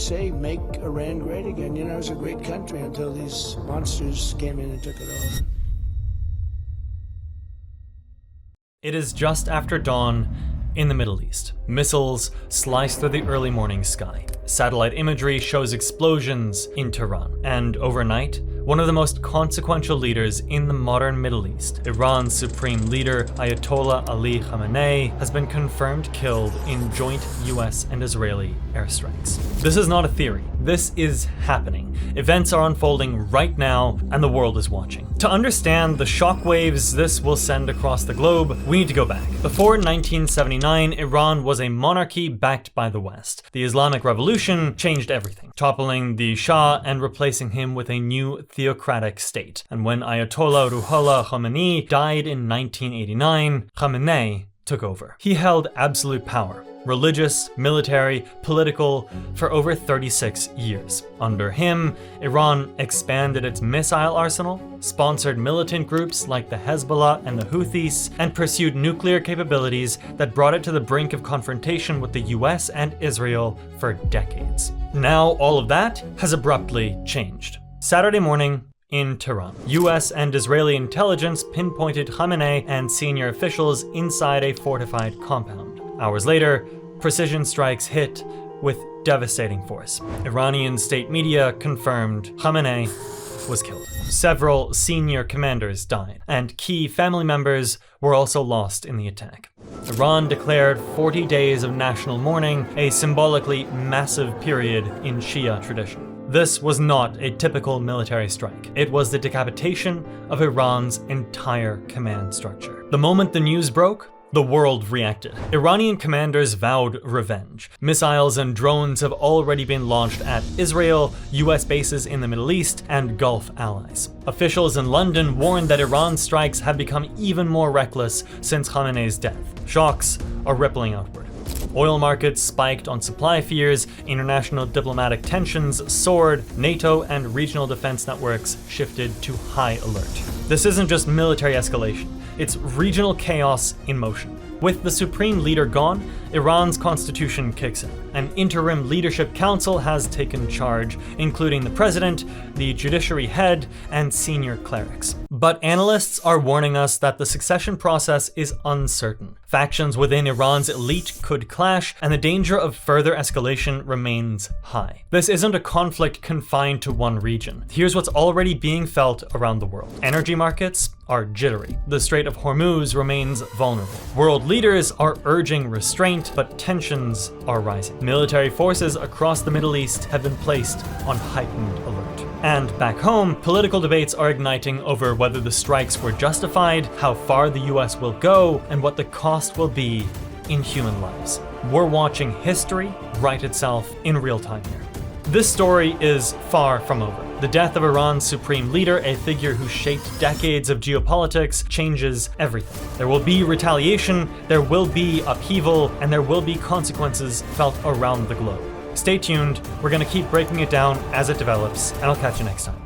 say, make Iran great again. It was a great country until these monsters came in and took it over. It is just after dawn in the Middle East. Missiles slice through the early morning sky. Satellite imagery shows explosions in Tehran. And overnight, one of the most consequential leaders in the modern Middle East, Iran's supreme leader, Ayatollah Ali Khamenei, has been confirmed killed in joint US and Israeli airstrikes. This is not a theory. This is happening. Events are unfolding right now, and the world is watching. To understand the shockwaves this will send across the globe, we need to go back. Before 1979, Iran was a monarchy backed by the West. The Islamic Revolution changed everything, toppling the Shah and replacing him with a new theocratic state. And when Ayatollah Ruhollah Khamenei died in 1989, Khamenei took over. He held absolute power, religious, military, political, for over 36 years. Under him, Iran expanded its missile arsenal, sponsored militant groups like the Hezbollah and the Houthis, and pursued nuclear capabilities that brought it to the brink of confrontation with the US and Israel for decades. Now all of that has abruptly changed. Saturday morning, in Tehran, US and Israeli intelligence pinpointed Khamenei and senior officials inside a fortified compound. Hours later, precision strikes hit with devastating force. Iranian state media confirmed Khamenei was killed. Several senior commanders died, and key family members were also lost in the attack. Iran declared 40 days of national mourning, a symbolically massive period in Shia tradition. This was not a typical military strike. It was the decapitation of Iran's entire command structure. The moment the news broke, the world reacted. Iranian commanders vowed revenge. Missiles and drones have already been launched at Israel, US bases in the Middle East, and Gulf allies. Officials in London warned that Iran's strikes have become even more reckless since Khamenei's death. Shocks are rippling outward. Oil markets spiked on supply fears, international diplomatic tensions soared, NATO and regional defense networks shifted to high alert. This isn't just military escalation, it's regional chaos in motion. With the supreme leader gone, Iran's constitution kicks in. An interim leadership council has taken charge, including the president, the judiciary head, and senior clerics. But analysts are warning us that the succession process is uncertain. Factions within Iran's elite could clash, and the danger of further escalation remains high. This isn't a conflict confined to one region. Here's what's already being felt around the world. Energy markets are jittery. The Strait of Hormuz remains vulnerable. World leaders are urging restraint, but tensions are rising. Military forces across the Middle East have been placed on heightened alert. And back home, political debates are igniting over whether the strikes were justified, how far the US will go, and what the cost will be in human lives. We're watching history write itself in real time here. This story is far from over. The death of Iran's supreme leader, a figure who shaped decades of geopolitics, changes everything. There will be retaliation, there will be upheaval, and there will be consequences felt around the globe. Stay tuned, we're going to keep breaking it down as it develops, and I'll catch you next time.